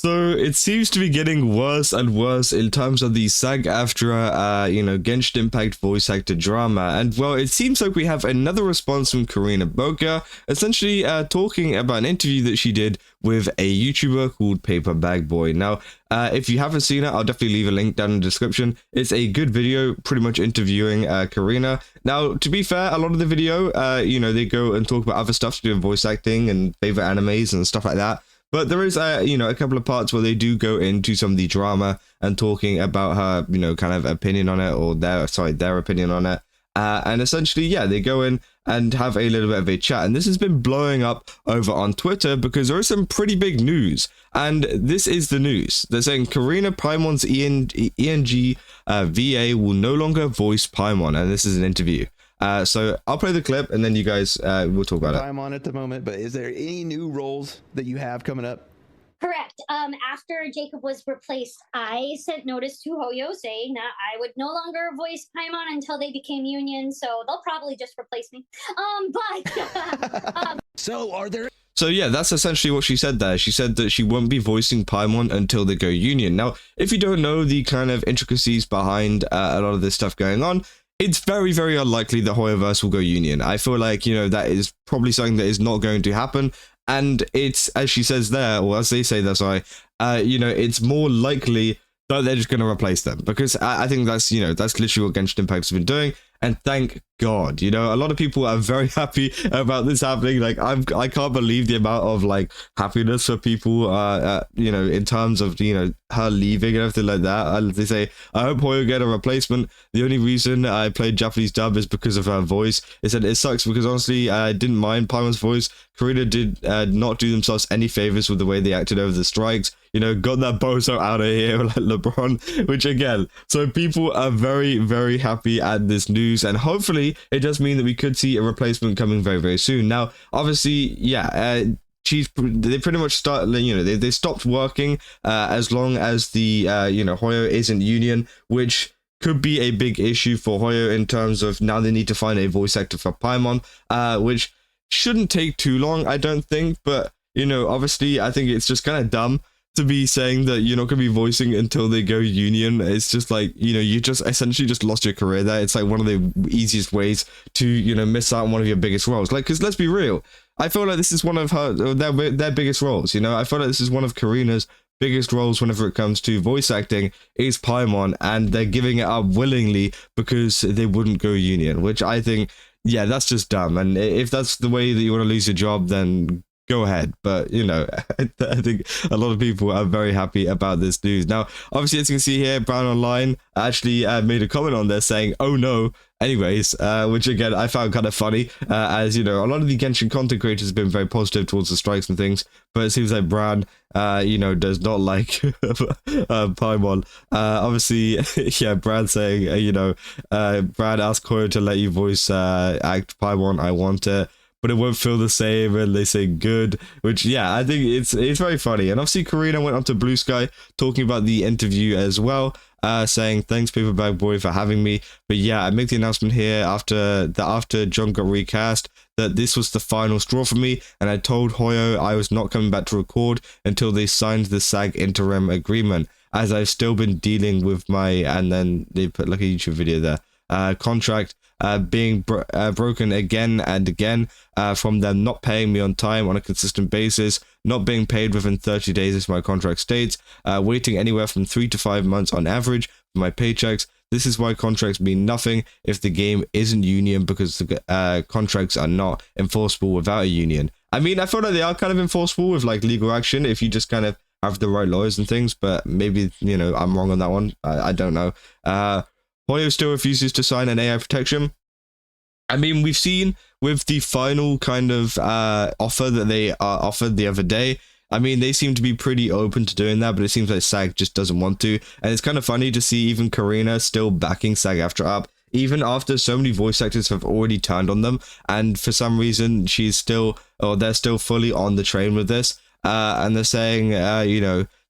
So it seems to be getting worse and worse in terms of the SAG-AFTRA, Genshin Impact voice actor drama. And well, it seems like we have another response from Corina Boettger, essentially talking about an interview that she did with a YouTuber called PaperBagBoy. Now, if you haven't seen it, I'll definitely leave a link down in the description. It's a good video, pretty much interviewing Corina. Now, to be fair, a lot of the video, they go and talk about other stuff to do with voice acting and favorite animes and stuff like that. But there is, a couple of parts where they do go into some of the drama and talking about her, kind of opinion on it, or their opinion on it. And essentially, yeah, they go in and have a little bit of a chat. And this has been blowing up over on Twitter because there is some pretty big news. And this is the news. They're saying Corina Paimon's ENG VA will no longer voice Paimon. And this is an interview. So I'll play the clip and then you guys will talk about it. I'm on at the moment, but is there any new roles that you have coming up? Correct. After Jacob was replaced, I sent notice to Hoyo saying that I would no longer voice Paimon until they became union, so they'll probably just replace me. So are there... So yeah, that's essentially what she said there. She said that she won't be voicing Paimon until they go union. Now, if you don't know the kind of intricacies behind a lot of this stuff going on, it's very, very unlikely that Hoyoverse will go union. I feel like, that is probably something that is not going to happen. And it's, as she says there, or as they say there, sorry, it's more likely that they're just going to replace them. Because I think that's, that's literally what Genshin Impact has been doing. And thank God, a lot of people are very happy about this happening. Like, I can't believe the amount of, happiness for people, in terms of, her leaving and everything like that. And they say, I hope Hoyo get a replacement. The only reason I played Japanese dub is because of her voice. It said it sucks because, honestly, I didn't mind Paimon's voice. Corina did not do themselves any favors with the way they acted over the strikes. Got that bozo out of here like LeBron, which again, so people are very, very happy at this news, and hopefully it does mean that we could see a replacement coming very, very soon. Now, obviously, yeah, they pretty much start, they stopped working as long as the, Hoyo isn't union, which could be a big issue for Hoyo in terms of now they need to find a voice actor for Paimon, which shouldn't take too long, I don't think, but, obviously, I think it's just kind of dumb to be saying that you're not going to be voicing until they go union. It's just like, you just essentially just lost your career there. It's like one of the easiest ways to, miss out on one of your biggest roles. Like, because let's be real, I feel like this is one of their biggest roles, I feel like this is one of Corina's biggest roles whenever it comes to voice acting is Paimon, and they're giving it up willingly because they wouldn't go union, which I think, yeah, that's just dumb. And if that's the way that you want to lose your job, then go ahead. But I think a lot of people are very happy about this news. Now, obviously, as you can see here, Brown Online actually made a comment on there saying, oh no, anyways, which again I found kind of funny, as a lot of the Genshin content creators have been very positive towards the strikes and things, but it seems like Brown does not like Paimon. Obviously, yeah, Brad saying, Brad asked Hoyo to let you voice act Paimon, I want it, but it won't feel the same, and they say good, which, yeah, I think it's very funny. And obviously Corina went on to Blue Sky talking about the interview as well, saying thanks PaperBagBoy for having me. But yeah, I make the announcement here after John got recast that this was the final straw for me, and I told Hoyo I was not coming back to record until they signed the SAG interim agreement, as I've still been dealing with my, and then they put like a YouTube video there, contract being broken again and again, from them not paying me on time on a consistent basis, not being paid within 30 days as my contract states, waiting anywhere from 3 to 5 months on average for my paychecks. This is why contracts mean nothing if the game isn't union, because the contracts are not enforceable without a union. I mean, I feel like they are kind of enforceable with like legal action if you just kind of have the right lawyers and things, but maybe, I'm wrong on that one. I don't know. Hoyo still refuses to sign an AI protection. I mean, we've seen with the final kind of offer that they offered the other day, I mean, they seem to be pretty open to doing that, but it seems like SAG just doesn't want to. And it's kind of funny to see even Corina still backing SAG-AFTRA up, even after so many voice actors have already turned on them. And for some reason, they're still fully on the train with this. and they're saying,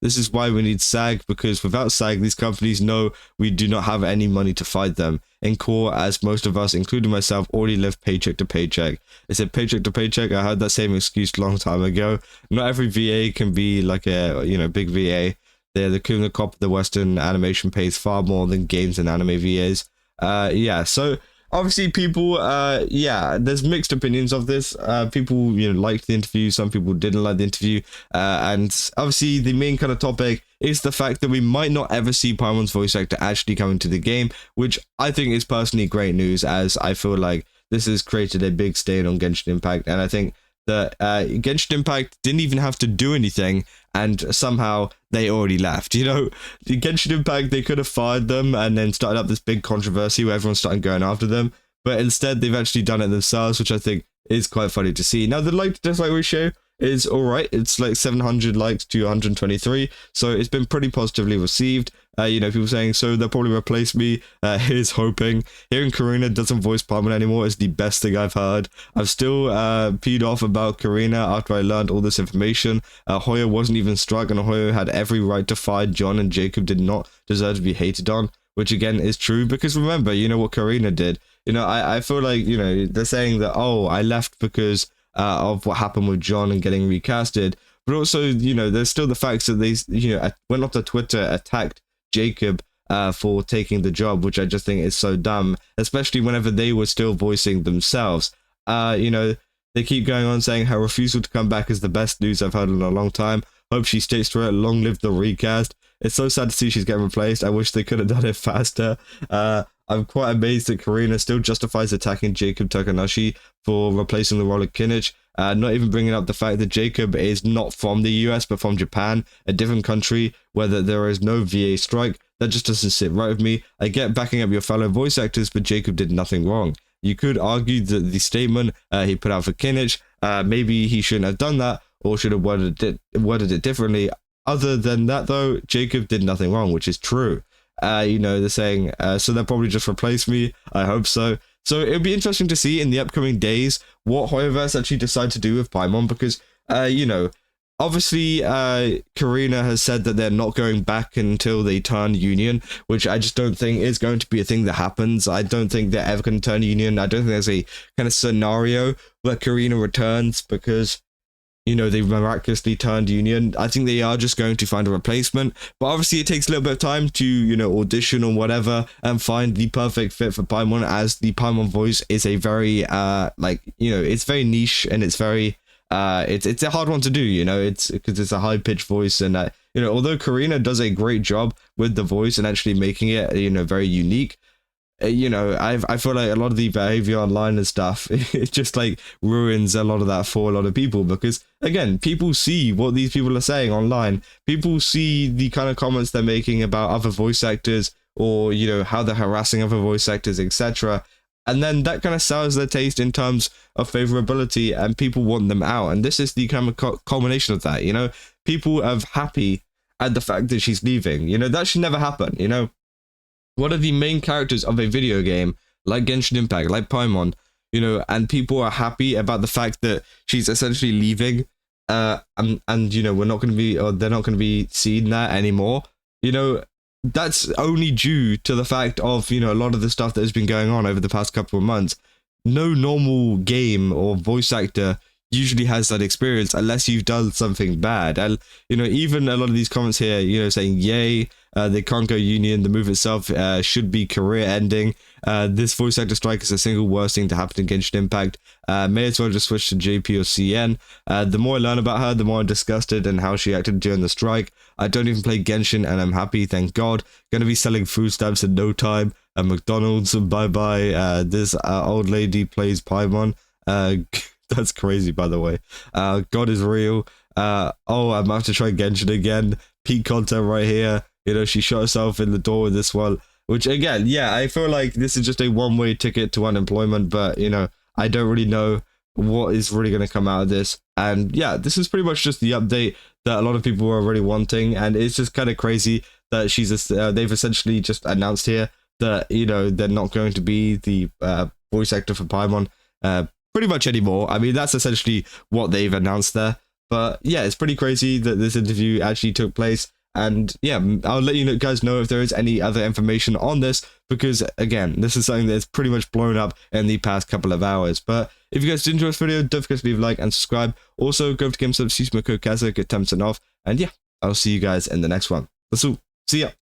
this is why we need SAG, because without SAG, these companies know we do not have any money to fight them. In core, as most of us, including myself, already live paycheck to paycheck. They said paycheck to paycheck. I heard that same excuse a long time ago. Not every VA can be like a, big VA. They're the cream of the crop of the Western animation pays far more than games and anime VAs. So obviously people, there's mixed opinions of this. People, liked the interview. Some people didn't like the interview. And obviously the main kind of topic is the fact that we might not ever see Paimon's voice actor actually come into the game, which I think is personally great news, as I feel like this has created a big stain on Genshin Impact. And I think that Genshin Impact didn't even have to do anything, and somehow they already left. The Genshin Impact, they could have fired them and then started up this big controversy where everyone started going after them, but instead they've actually done it themselves, which I think is quite funny to see. Now, the like to dislike ratio is alright. It's like 700 likes to 123, so it's been pretty positively received. People saying, so they'll probably replace me. Here's hoping. Hearing Corina doesn't voice Paimon anymore is the best thing I've heard. I've still peed off about Corina after I learned all this information. Hoyo wasn't even struck, and Hoyo had every right to fire John, and Jacob did not deserve to be hated on, which again is true, because remember, what Corina did. I feel like, they're saying that, oh, I left because of what happened with John and getting recasted, but also, there's still the facts that they, went off to Twitter, attacked Jacob for taking the job, which I just think is so dumb, especially whenever they were still voicing themselves. They keep going on saying her refusal to come back is the best news I've heard in a long time. Hope she stays to it. Long live the recast. It's so sad to see she's getting replaced. I wish they could have done it faster. I'm quite amazed that Corina still justifies attacking Jacob Takanashi for replacing the role of Kinnich, not even bringing up the fact that Jacob is not from the US but from Japan, a different country where there is no VA strike. That just doesn't sit right with me. I get backing up your fellow voice actors, but Jacob did nothing wrong. You could argue that the statement he put out for Kinnich, maybe he shouldn't have done that, or should have worded it differently. Other than that, though, Jacob did nothing wrong, which is true. They're saying, so they'll probably just replace me. I hope so. So it'll be interesting to see in the upcoming days what Hoyoverse actually decide to do with Paimon, because, obviously, Corina has said that they're not going back until they turn union, which I just don't think is going to be a thing that happens. I don't think they're ever going to turn union. I don't think there's a kind of scenario where Corina returns because, they've miraculously turned union. I think they are just going to find a replacement, but obviously it takes a little bit of time to, audition or whatever and find the perfect fit for Paimon, as the Paimon voice is a very, it's very niche, and it's very, it's a hard one to do, it's because it's a high-pitched voice, and, although Corina does a great job with the voice and actually making it, very unique, I feel like a lot of the behavior online and stuff, it just like ruins a lot of that for a lot of people, because again, people see what these people are saying online. People see the kind of comments they're making about other voice actors, or how they're harassing other voice actors, etc. And then that kind of sours their taste in terms of favorability, and people want them out. And this is the kind of culmination of that. People are happy at the fact that she's leaving. That should never happen. One of the main characters of a video game like Genshin Impact, like Paimon, and people are happy about the fact that she's essentially leaving, and we're not going to be, or they're not going to be seen there anymore. That's only due to the fact of, a lot of the stuff that has been going on over the past couple of months. No normal game or voice actor usually has that experience unless you've done something bad. And, even a lot of these comments here, saying, yay, they can't go union, the move itself should be career ending. This voice actor strike is the single worst thing to happen in Genshin Impact. May as well just switch to JP or CN. The more I learn about her, the more I'm disgusted and how she acted during the strike. I don't even play Genshin and I'm happy, thank God. Gonna be selling food stamps in no time. McDonald's, bye-bye. This old lady plays Paimon. That's crazy, by the way. God is real. I'm about to try Genshin again. Peak content right here. She shot herself in the door with this one. Which, again, yeah, I feel like this is just a one-way ticket to unemployment. But, I don't really know what is really going to come out of this. And, yeah, this is pretty much just the update that a lot of people were really wanting. And it's just kind of crazy that they've essentially just announced here that, they're not going to be the voice actor for Paimon pretty much anymore. I mean, that's essentially what they've announced there. But yeah, it's pretty crazy that this interview actually took place. And yeah, I'll let you guys know if there is any other information on this, because again, this is something that's pretty much blown up in the past couple of hours. But if you guys did enjoy this video, don't forget to leave a like and subscribe. Also, go to GameStop, use my code CASA, get 10% off. And yeah, I'll see you guys in the next one. That's all. See ya.